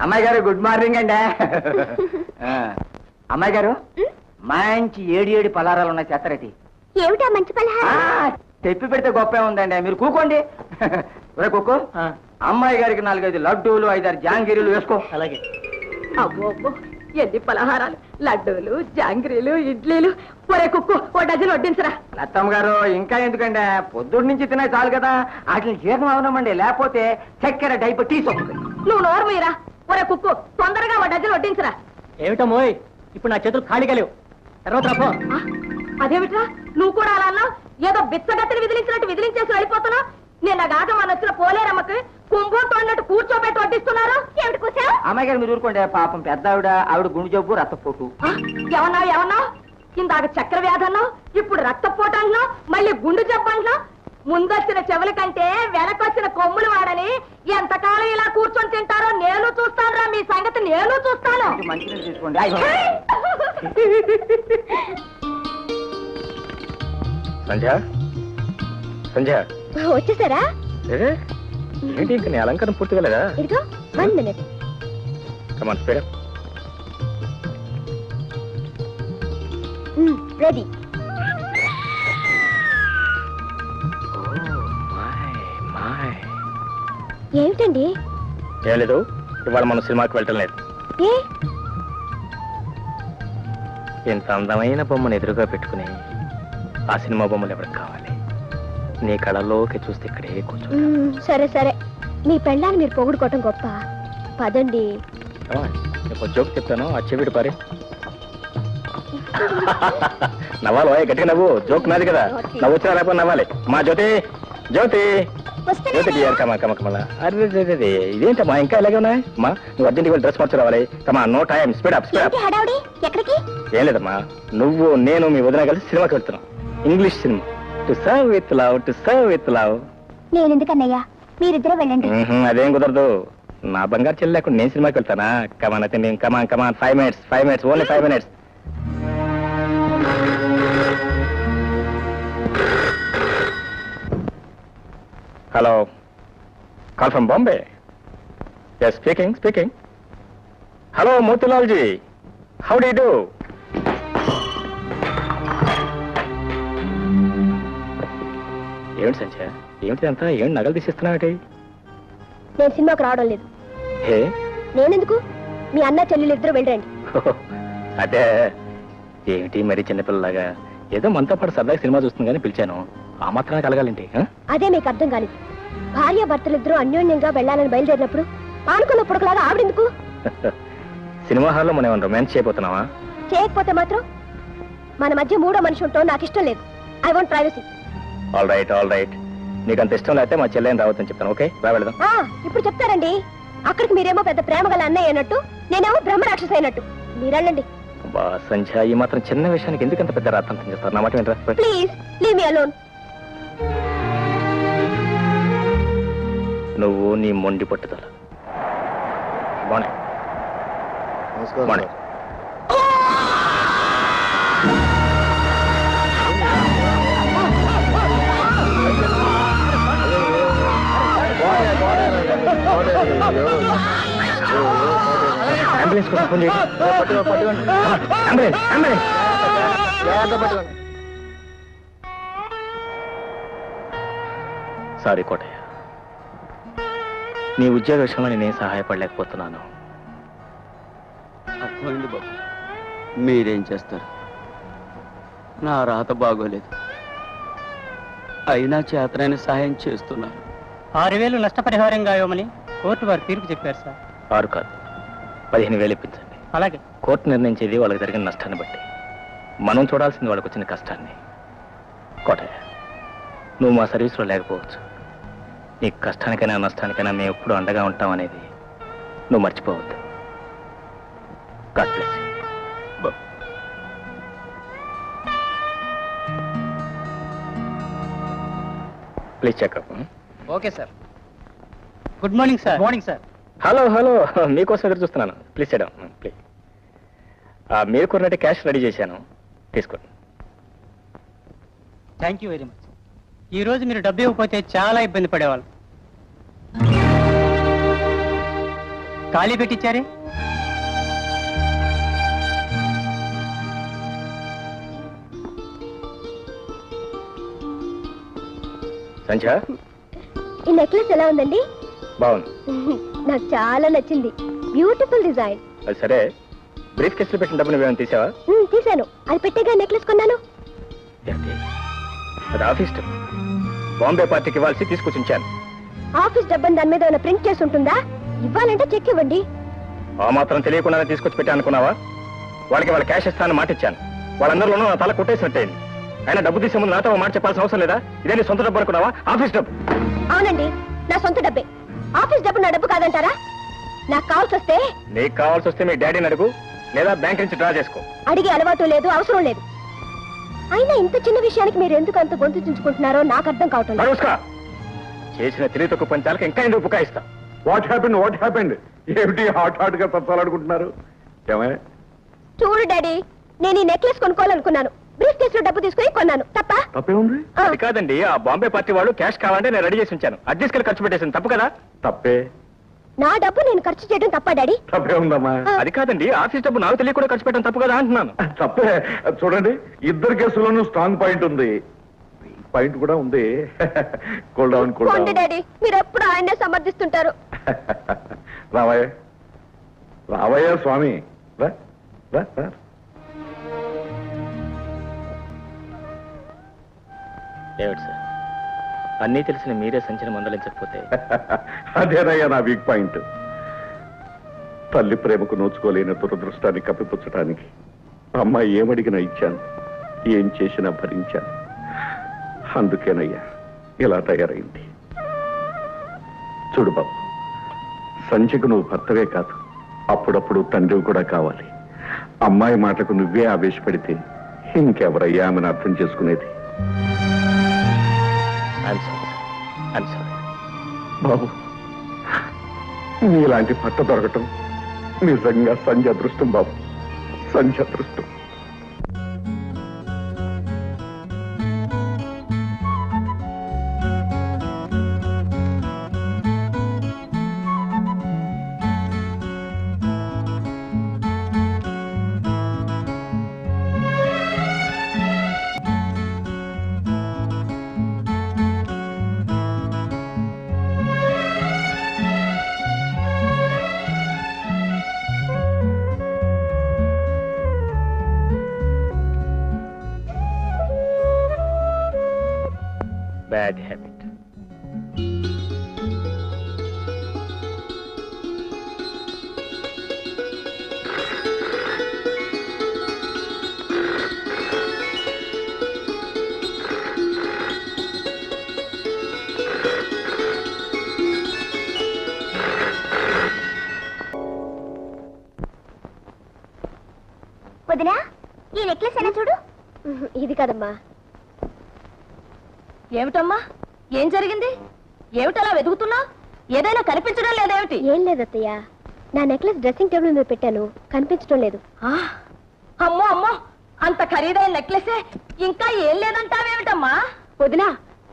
అమ్మాయి గారు good morning అండి. అమ్మాయి గారు మంచి ఏడి పలారాలు ఉన్నాయి చేస్తారటి. ఏమిటా మంచి పలహారం? తెప్పి పెడితే గొప్ప ఉందండి, మీరు కూకోండి. కుక్కు అమ్మాయి గారికి 4-5 లడ్డూలు 5-6 జాంగిరీలు వేసుకో. అలాగే. అబ్బో ఎన్ని పలహారాలు, లడ్డూలు జాంగ్రీలు ఇడ్లీలు. ఒరే కుక్కు ఓ డజన్ వడ్డించరా. లత్తమ్మ గారు ఇంకా ఎందుకండి, పొద్దున్న నుంచి తినే చాలు కదా, వాటిని జీర్ణం అవనమండి, లేకపోతే చక్కెర డైబెటీస్ వస్తుంది. నువ్వు నోరు మీరా. ఒరే కుక్కు తొందరగా ఓ డజన్ వడ్డించరా. ఏమిటో మోయ్, ఇప్పుడు నా చేతులు ఖాళీగా లేవు. తర్వాత రాపో. అదేమిట్రా నువ్వు కూడా అలా అన్నావు? ఏదో బిచ్చగత్తిని విదిలించినట్టు విదిలించేసి వెళ్ళిపోతున్నావు. నిన్న గాక మన వచ్చిన పోలేరమ్మకి కుంభంతో అన్నట్టు కూర్చోబెట్టి వడ్డిస్తున్నారు. ఏమిటి కూర్చో? అమ్మాయి గారు మీరు ఊరుకోండి, పాపం పెద్ద ఆవిడ గుండె జబ్బు రక్తపోటు. ఏమన్నావు? ఇందాక చక్కెర వ్యాధి అన్నావు, ఇప్పుడు రక్తపోటు అంటున్నావు, మళ్ళీ గుండె జబ్బు అంటున్నావు. ముందొచ్చిన చెవుల కంటే వెనకొచ్చిన కొమ్ములు వాడని ఎంతకాలం ఇలా కూర్చొని తింటారో నేను చూస్తాను రా. మీ సంగతి నేను చూస్తాను. మంచిగా తీసుకోండి. సంధ్య సంధ్య వచ్చేసారా? ఏంటి ఇంకా నీ అలంకారం పూర్తిగా లేదా? ఇదిగో 1 minute. కమాన్ స్పీడ్ అప్. రెడీ. ఏమిటండి? ఏం లేదు, ఇవాళ మనం సినిమాకి వెళ్ళటం లేదు. ఏ? ఇంత అందమైన బొమ్మను ఎదురుగా పెట్టుకుని ఆ సినిమా బొమ్మలు ఎవరికి కావాలి? నీ కళల్లోకి చూస్తే ఇక్కడే కూర్చో. సరే సరే, మీ పెళ్ళాన్ని మీరు పొగుడుకోవటం గొప్ప. పదండి. నీకు జోక్ చెప్తాను, ఆ చెవిడి పారే. నవ్వాలి గట్టిగా నవ్వు, జోక్ నాది కదా, నవ్వు వచ్చినా లేకపోతే నవ్వాలి. మా జ్యోతి జ్యోతి అరే ఇదేంటమ్మా ఇంకా ఇలాగే ఉన్నాయి? అమ్మా నువ్వు అర్జెంట్గా వెళ్ళి డ్రెస్ మార్చి రావాలి. కమా no time, speed up speed up. ఏం లేదమ్మా, నువ్వు నేను మీ వదిన కలిసి సినిమాకి వెళ్తున్నాం. English cinema, to serve with love, to serve with love. నేను ఎందుకన్నయ్యా, మీరిద్దరూ వెళ్ళండి. అదేం కుదరదు, నా బంగారు చెల్లి లేకుండా నేను సినిమాకి వెళ్తానా? కమాన్ అయితే నేను come on 5 minutes only 5 minutes. Hello, call from Bombay. Yes speaking. Hello Motilal ji, how do you do? ఏమిటి సంధ్య, ఏమిటి అంతా? ఏమిటి నగలు తీసిస్తున్నావు? నేను సినిమాకి రావడం లేదు. నేనెందుకు, మీ అన్న చెల్లెలు ఇద్దరు వెళ్ళండి. అదే ఏమిటి మరి చిన్నపిల్లలాగా ఏదో మనతో పాటు సరదాగా సినిమా చూస్తుంది కానీ పిలిచాను, ఆ మాత్రాన్ని కలగాలంటే? అదే మీకు అర్థం కాలేదు. భార్య భర్తలిద్దరూ అన్యోన్యంగా వెళ్ళాలని బయలుదేరినప్పుడు ఆనుకున్న పుడకలాగా ఆవిడెందుకు? సినిమా హాల్లో మనం ఏమన్నా రొమాన్స్ చేయబోతున్నావా? చేయకపోతే మాత్రం మన మధ్య మూడో మనిషి ఉంటాం నాకు ఇష్టం లేదు. I want privacy. All right, నీకు అంత ఇష్టం లేకపోతే మా చెల్లెని రావద్దని చెప్తాను. ఓకే రా వెళదాం. ఇప్పుడు చెప్తారండి, అక్కడికి మీరేమో పెద్ద ప్రేమ గల అన్నయ్య అయినట్టు, నేనేమో బ్రహ్మ రాక్షస అయినట్టు. మీరెళ్ళండి. సంధ్య, ఈ మాత్రం చిన్న విషయానికి ఎందుకంత పెద్ద రాత్రంతం చేస్తారు? నా మాట వినరా? Please leave me alone. నువ్వు నీ మొండి పట్టుదల. బాగున్నాయి. అంబులెన్స్ కోసం ఫోన్ చేయండి. అంబులెన్స్. సారీ కోటయ్య, నీ ఉద్యోగ విషయంలో నేనేం సహాయపడలేకపోతున్నాను. అర్థమైంది బాబు, మీరేం చేస్తారు? నా రాత బాగోలేదు, అయినా చేతనైన సహాయం చేస్తున్నారు. 6,000 నష్టపరిహారంగా ఇవ్వమని కోర్టు వారు తీర్పు చెప్పారు సార్. 6 కాదు, 15,000 ఇప్పించండి. అలాగే. కోర్టు నిర్ణయించేది వాళ్ళకి జరిగిన నష్టాన్ని బట్టి, మనం చూడాల్సింది వాళ్ళకి వచ్చిన కష్టాన్ని. కోటయ్య, నువ్వు మా సర్వీస్లో లేకపోవచ్చు, నీ కష్టానికైనా నష్టానికైనా మేము ఎప్పుడు అండగా ఉంటాం అనేది నువ్వు మర్చిపోవద్దు. God bless you. Please checkup. Okay sir. Good morning sir. Morning sir. Hello మీకోసం ఎదురు చూస్తున్నాను. ప్లీజ్ చేయడం ప్లీజ్. మీరు కొన్నట్టు క్యాష్ రెడీ చేశాను, తీసుకోండి. Thank you very much. ఈ రోజు మీరు డబ్బు ఇవ్వకపోతే చాలా ఇబ్బంది పడేవాళ్ళు. ఖాళీ పెట్టించారే? సంధ్య, ఈ నెక్లెస్ ఎలా ఉందండి? బాగుంది. నాకు చాలా నచ్చింది. Beautiful design. అది సరే, బ్రీఫ్ కేసులో పెట్టిన డబ్బు నువ్వేమైనా తీసావా? తీశాను. అది పెట్టేగా నెక్లెస్ కొన్నాను. ఏంటి? అది ఆఫీస్ డబ్బు. బాంబే పార్టీకి ఇవ్వాల్సి తీసుకొచ్చించాను. ఆఫీస్ డబ్బని దాని మీద ఏమైనా ప్రింట్ చేసి ఉంటుందా? ఇవ్వాలంటే చెక్ ఇవ్వండి. ఆ మాత్రం తెలియకుండానే తీసుకొచ్చి పెట్టా అనుకున్నావా? వాళ్ళకి వాళ్ళ క్యాష్ ఇస్తానని మాట ఇచ్చాను. వాళ్ళందరిలోనూ నా తల కొట్టేసినట్టయింది. అయినా డబ్బు తీసే ముందు నాతో మాట చెప్పాల్సిన అవసరం లేదా? ఇదే నీ సొంత డబ్బు అనుకున్నావా? ఆఫీస్ డబ్బు. అవునండి, నా సొంత డబ్బే. ఆఫీస్ డబ్బు నా డబ్బు కాదంటారా? నాకు కావాల్సి వస్తే నీకు కావాల్సి వస్తే మీ డాడీని అడుగు, లేదా బ్యాంక్ నుంచి డ్రా చేసుకో. అడిగే అలవాటు లేదు, అవసరం లేదు. అయినా ఇంత చిన్న విషయానికి మీరు ఎందుకు అంత గొంతు చించుకుంటున్నారో నాకు అర్థం కావటం లేదు. చేసిన తెలివి తక్కువ పంచాలకు ఇంకా ఎందుకు బుకాయిస్తా? What happened? ఏమిటి హాట్ గా తప్పాలనుకుంటున్నారు? ఏమయ్య? చూడు డాడీ, నేను ఈ నెక్లెస్ కొనుక్కోవాలనుకున్నాను. బ్రీఫ్ కేసులో డబ్బు తీసుకుని కొన్నాను. తప్పే ఉంది? అది కాదండి, ఆ బాంబే పార్టీ వాళ్ళు క్యాష్ కావాలంటే నేను రెడీ చేసి ఉంచాను. అది తీసుకెళ్ళి ఖర్చు పెట్టేసింది. తప్పు కదా? తప్పే. నా డబ్బు నేను ఖర్చు చేయడం తప్ప డాడీ? తప్పే ఉందమ్మా. అది కాదండి, ఆఫీస్ డబ్బు నాకు తెలియకుండా ఖర్చు పెట్టడం తప్పు కదా అంటున్నాను. తప్పే. చూడండి, ఇద్దరు కేసుల్లోనూ స్ట్రాంగ్ పాయింట్ ఉంది. పాయింట్ కూడా ఉంది. Cool down. డాడీ, మీరు ఎప్పుడు ఆయన్నే సమర్థిస్తుంటారు. రావయ్య స్వామి, రా రా రా. ఏమిటి సార్, అన్నీ తెలిసిన మీరే సంచలనం మందలించకపోతే? అదేనయ్యా నా వీక్ పాయింట్. తల్లి ప్రేమకు నోచుకోలేని దురదృష్టాన్ని కప్పిపుచ్చటానికి అమ్మాయి ఏమడిగినా ఇచ్చాను, ఏం చేసినా భరించాను. అందుకేనయ్యా ఇలా తయారైంది. చూడు బాబు, సంధ్యకు నువ్వు భర్తవే కాదు, అప్పుడప్పుడు తండ్రివి కూడా కావాలి. అమ్మాయి మాటకు నువ్వే ఆవేశపడితే ఇంకెవరయ్యా ఆమెను అర్థం చేసుకునేది? బాబు, నీలాంటి భర్త దొరకటం నిజంగా సంధ్య అదృష్టం బాబు, సంధ్య అదృష్టం. Bad habit. వదినా, ఈ నెక్లెస్ అయినా చూడు. ఇది కదమ్మా. ఏమిటమ్మా, ఏం జరిగింది? ఏమిటలా వెతుకుతున్నా? ఏదైనా కనిపించడం లేదేమిటి? ఏం లేదత్తయ్య, నా నెక్లెస్ డ్రెస్సింగ్ టేబుల్ మీద పెట్టాను, కనిపించడం లేదు. అమ్మో అమ్మో, అంత ఖరీదైన నెక్లెసే ఇంకా ఏం లేదంటావేమిటమ్మా? వదినా,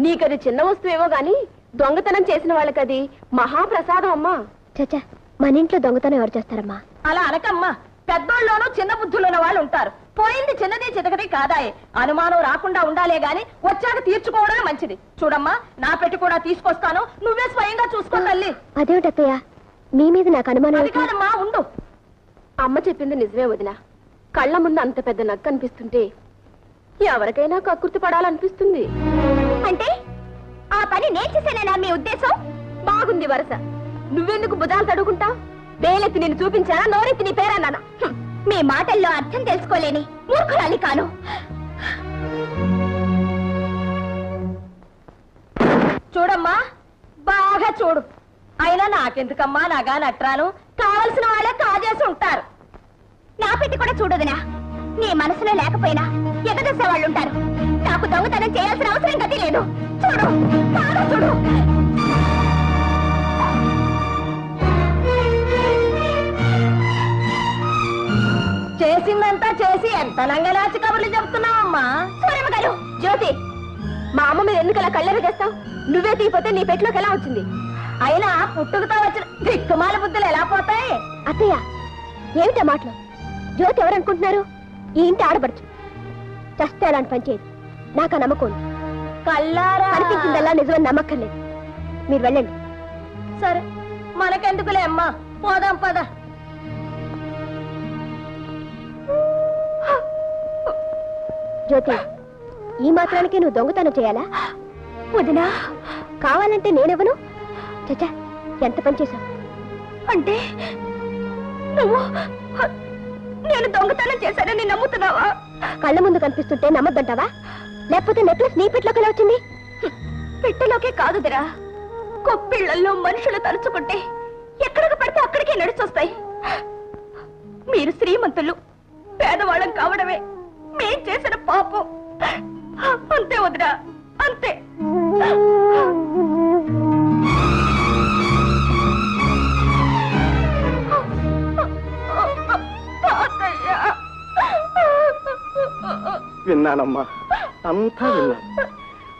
నీకది చిన్న వస్తువేమో గాని దొంగతనం చేసిన వాళ్ళకది మహాప్రసాదం అమ్మా. చచ్చా, మన ఇంట్లో దొంగతనం ఎవరు చేస్తారమ్మా? అలా అనకమ్మా, పెద్దోళ్ళలోనూ చిన్న బుద్ధులున్న వాళ్ళు ఉంటారు. పోయింది చిన్నది చితకటి కాదాయే. అనుమానం రాకుండా ఉండాలే గాని వచ్చాక తీర్చుకోవడమే మంచిది. చూడమ్మా, నా పెట్టి కూడా తీసుకొస్తాను, నువ్వే స్వయంగా చూసుకో తల్లి. అదేమిటత్తయ్య, మీ మీద నాకు అనుమానం. అది కాదమ్మా, ఉండు. అమ్మ చెప్పింది నిజమే వదినా. కళ్ళ ముందు అంత పెద్ద నక్క అనిపిస్తుంటే ఎవరికైనా కక్కుర్తి పడాలనిపిస్తుంది. అంటే ఆ పని నేను చేసేనా మీ ఉద్దేశం? బాగుంది వరస. నువ్వెందుకు బుధాలు తడుకుంటా? వేలెత్తి నేను చూపించానా, నోరెత్తి నీ పేరన్నానా? మీ మాటల్లో అర్థం తెలుసుకోలేని మూర్ఖురాలి కాను. చూడమ్మా, బాగా చూడు. అయినా నాకెందుకమ్మా నగా నట్రాను? కావలసిన వాళ్ళే కాజేసి ఉంటారు. నా పెట్టి కూడా చూడదునా. నీ మనసులో లేకపోయినా ఎగదొచ్చే వాళ్ళు ఉంటారు. నాకు దొంగతనం చేయాల్సిన అవసరం గతి లేదు. చూడు, బాగా చూడు. చేసిందంతా చేసి ఎంత నంగనాచి కబుర్లు చెప్తున్నావమ్మా? సూరమ్మ గారు, జ్యోతి, మా అమ్మ మీద ఎందుకు అలా కళ్ళెర చేస్తావు? నువ్వే తీయపోతే నీ పెట్లోకి ఎలా వచ్చింది? అయినా పుట్టుకతో వచ్చిన దిక్కుమాల బుద్ధులు ఎలా పోతాయి? అత్తయ్య ఏమిటా మాటలు? జ్యోతి ఎవరనుకుంటున్నారు? ఈ ఇంటి ఆడపడుచు. చస్తే అలాంటి పని చేయదు. నాకు ఆ నమ్మకం ఉంది. కల్లారా అనిపించిందల్లా నిజమని నమ్మక్కర్లేదు. మీరు వెళ్ళండి. సరే, మనకెందుకులే అమ్మా, పోదాం పద. జ్యోతి, ఈ మాత్రానికి నువ్వు దొంగతనం చేయాలా? వదినా, కావాలంటే నేనెవను? చచ్చా, ఎంత పని చేశావు? అంటే నువ్వు నేను దొంగతనం చేశానని నమ్ముతున్నావా? కళ్ళ ముందు కనిపిస్తుంటే నమ్మద్దంటావా? లేకపోతే నెక్లెస్ నీ పెట్టలోకి ఎలా వచ్చింది? పెట్టెలోకే కాదుదిరా, కొప్పిళ్లలో మనుషులు తలుచుకుంటే ఎక్కడికి పడితే అక్కడికే నడిచొస్తాయి. మీరు శ్రీమంతులు, పేదవాళ్ళం కావడమే మేం చేసిన పాపం. అంతే వదిరా, అంతే. విన్నానమ్మా, అంతా విన్నాను.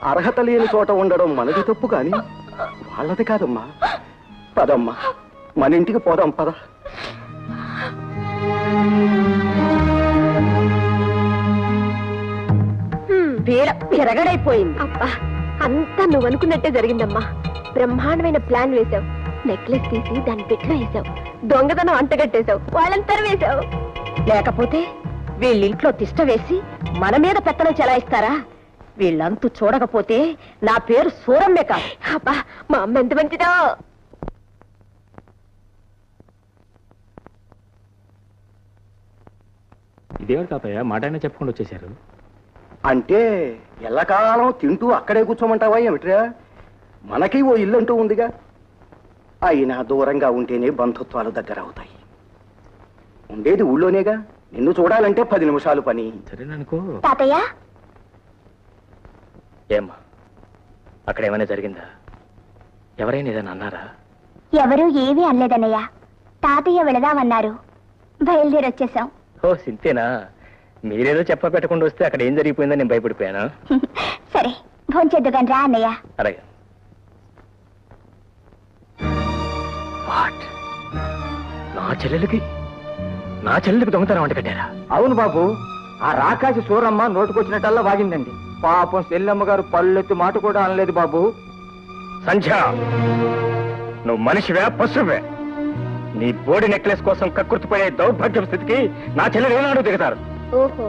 అర్హత లేని చోట ఉండడం మనది తప్పు కాని వాళ్ళది కాదమ్మా. పదమ్మా, మన ఇంటికి పోదాం, పద. విరగడైపోయింది. అబ్బా, అంతా నువ్వు అనుకున్నట్టే జరిగిందమ్మా. బ్రహ్మాండమైన ప్లాన్ వేశావు. నెక్లెస్ తీసి దాని పెట్లో వేసావు. దొంగతనం అంటగట్టేశావు. వాళ్ళంతా వేశావు. లేకపోతే వీళ్ళింట్లో తిష్ట వేసి మన మీద పెత్తనం చెలాయిస్తారా? వీళ్ళంతూ చూడకపోతే నా పేరు సూరమ్మే కాదు. అబ్బా, మా అమ్మ ఎంత మంచిదో. ఇదేవారు తాతయ్య మాట అయినా చెప్పకుండా వచ్చేసారు. అంటే ఎల్లకాలం తింటూ అక్కడే కూర్చోమంటావా ఏమిట్రా? మనకి ఓ ఇల్లంటూ ఉందిగా. అయినా దూరంగా ఉంటేనే బంధుత్వాలు దగ్గర అవుతాయి. ఉండేది ఊళ్ళోనేగా. నిన్ను చూడాలంటే 10 నిమిషాలు పని. సరేననుకో. తాతయ్య, ఏమ్మా, అక్కడ ఏమైనా జరిగిందా? ఎవరైనా ఏదైనా అన్నారా? ఎవరూ ఏమీ అనలేదన్నయ్య. తాతయ్య వెళదామన్నారు. బయలుదేరొచ్చేసాం. ఓ సింతేనా? మీరేదో చెప్ప పెట్టకుండా వస్తే అక్కడ ఏం జరిగిపోయిందని నేను భయపడిపోయాను. సరే, భోంచేద్దుగాని రా అన్నయ్య. అలాగే. వాట్? నా చెల్లెలకి దొంగతనం వంట కట్టారా? అవును బాబు, ఆ రాకాసి సూరమ్మ నోటుకొచ్చినట్టల్లా వాగిందండి. పాపం సెల్లమ్మ గారు పళ్ళెత్తి మాట కూడా అనలేదు బాబు. సంధ్య, నువ్వు మనిషివే పశువే? నీ బోడి నెక్లెస్ కోసం కక్కుర్తిపోయే దౌర్భాగ్య స్థితికి నా చెల్లెలు ఏనాడు దిగుతారు. ఓహో,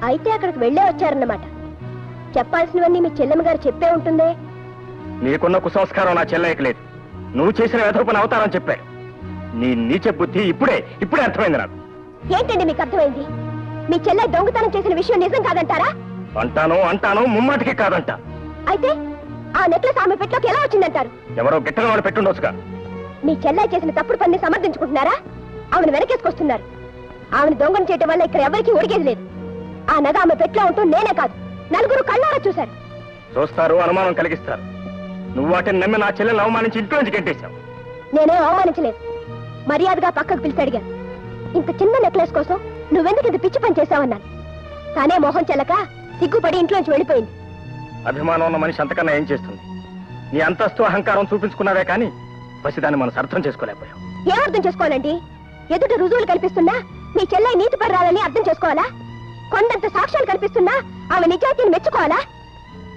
అయితే అక్కడికి వెళ్ళే వచ్చారన్నమాట. చెప్పాల్సినవన్నీ మీ చెల్లెమ్మ గారు చెప్పే ఉంటుందే. నీకున్న కుసంస్కారం నా చెల్లెకి లేదు. నువ్వు చేసిన వెధోపన అవతారం చెప్పాడు. నీ నీచ బుద్ధి ఇప్పుడే అర్థమైంది నాకు. ఏంటండి మీకు అర్థమైంది? మీ చెల్లె దొంగతనం చేసిన విషయం నిజం కాదంటారా? అంటాను, ముమ్మాటికి కాదంట. అయితే ఆ నెక్లెస్ ఆమె పెట్టలోకి ఎలా వచ్చిందంటారు? ఎవరో గిట్టని వాళ్ళు పెట్టుండొచ్చుగా. మీ చెల్లె చేసిన తప్పుడు పని సమర్థించుకుంటున్నారా? ఆమెను వెనకేసుకొస్తున్నారు. ఆమెను దొంగను చేయటం వల్ల ఇక్కడ ఎవరికి ఒరిగేది లేదు. ఆ నగ ఆమె పెట్లో ఉంటూ నేనే కాదు, నలుగురు కళ్ళారా చూశారు. చూస్తారు, అనుమానం కలిగిస్తారు. నువ్వు వాటిని నమ్మి నా చెల్లెలు అవమానించి ఇంట్లో నుంచి గెంటేశావు. నేనే అవమానించలేదు. మర్యాదగా పక్కకు పిలిచి అడిగాను. ఇంత చిన్న నెక్లెస్ కోసం నువ్వెందుకు ఇంత పిచ్చి పని చేశావన్నాను. తానే మొహం చెల్లక సిగ్గుపడి ఇంట్లోంచి వెళ్ళిపోయింది. అభిమానం ఉన్న మనిషి అంతకన్నా ఏం చేస్తుంది? నీ అంతస్తు అహంకారం చూపించుకున్నావే కానీ పసిదాన్ని మనం అర్థం చేసుకోలేకపోయాం. ఏం అర్థం చేసుకోవాలండి? ఎదుట రుజువులు కనిపిస్తున్నా మీ చెల్లె నీతి పర్రాలని అర్థం చేసుకోవాలా? కొండంత సాక్ష్యాలు కనిపిస్తున్నా ఆమె నిజాయితీని మెచ్చుకోవాలా?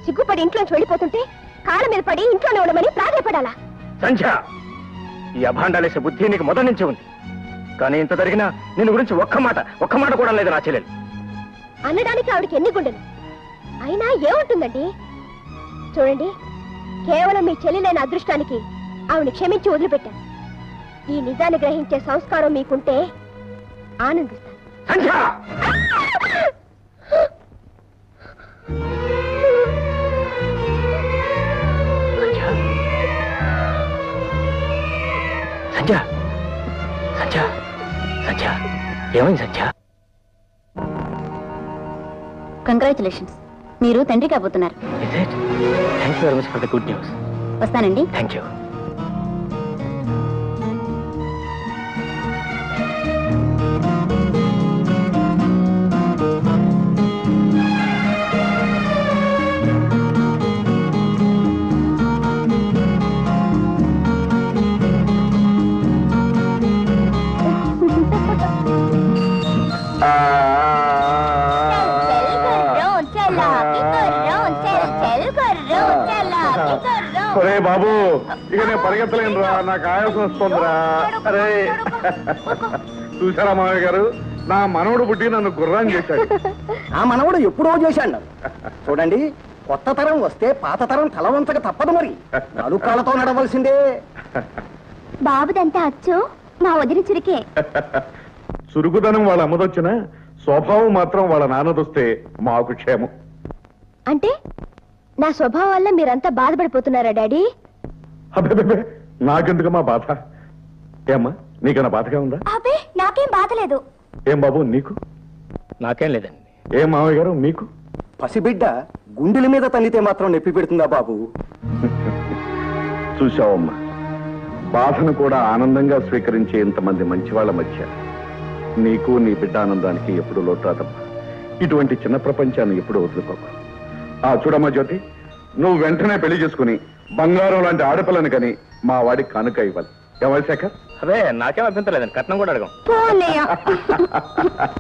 సిగ్గుపడి ఇంట్లోంచి వెళ్ళిపోతుంటే కాళ్ళ మీద పడి ఇంట్లోనే ఉండమని ప్రాధాయపడాలా? సంధ్య, ఈ అభాండాలేసే బుద్ధి నీకు మొదటి నుంచి ఉంది. కానీ ఇంత జరిగినా నిన్ను గురించి ఒక్క మాట కూడా లేదు నా చెల్లెలు. అనడానికి ఆవిడకి ఎన్ని గుండెలు? అయినా ఏముంటుందండి? చూడండి, కేవలం మీ చెల్లెలైన అదృష్టానికి ఆవిడ క్షమించి వదిలిపెట్టాను. ఈ నిజాన్ని గ్రహించే సంస్కారం మీకుంటే ఆనందిస్తాను. సంధ్య! సంధ్య, సంధ్య, సంధ్య, ఏమైంది సంధ్య? కంగ్రాచులేషన్స్, మీరు తండ్రి కాబోతున్నారు. Thank you very much for the good news. వస్తానండి. Thank you. బాబు ఇక నేను పరిగెత్తలేనురా, నాకు ఆయాసం వస్తుందిరా. అరే చూసారా మామయ్య గారు, నా మనవడు పుట్టి నన్ను గుర్రాన్ని చేశాడు. ఆ మనవడు ఎప్పుడో చేశాడు. చూడండి, కొత్త తరం వస్తే పాత తరం తల వంచక తప్పదు మరి. నాలుగు కాళ్ళతో నడవలసిందే. బాబుదంతా అచ్చు మా వదిన చురికే. చురుకుదనం వాళ్ళ అమ్మదొచ్చినా స్వభావం మాత్రం వాళ్ళ నాన్నదొస్తే మాకు క్షేమం. అంటే నా స్వభావం వల్ల మీరంతా బాధపడిపోతున్నారా డాడీ? అబ్బే నాకెందుకమ్మా బాధ? ఏమ్మా నీకన్నా బాధగా ఉందా? అబ్బే నాకేం బాధలేదు. ఏం బాబు నీకు? నాకేం లేదండి. ఏం మామయ్య గారు మీకు? పసిబిడ్డ గుండెల మీద తన్నితే మాత్రం నొప్పి పెడుతుందా బాబు? చూశావమ్మా, బాధను కూడా ఆనందంగా స్వీకరించే ఇంతమంది మంచివాళ్ల మధ్య నీకు నీ బిడ్డ ఆనందానికి ఎప్పుడు లోటు రాదమ్మా. ఇటువంటి చిన్న ప్రపంచాన్ని ఎప్పుడు వదులుకోకు. చూడమ్మా జ్యోతి, నువ్వు వెంటనే పెళ్లి చేసుకుని బంగారం లాంటి ఆడపిల్లని కని మా వాడికి కానుక ఇవ్వాలి. ఏమై శేఖర్? అదే నాకేం అభ్యంతరం లేదండి, కట్నం కూడా అడగం.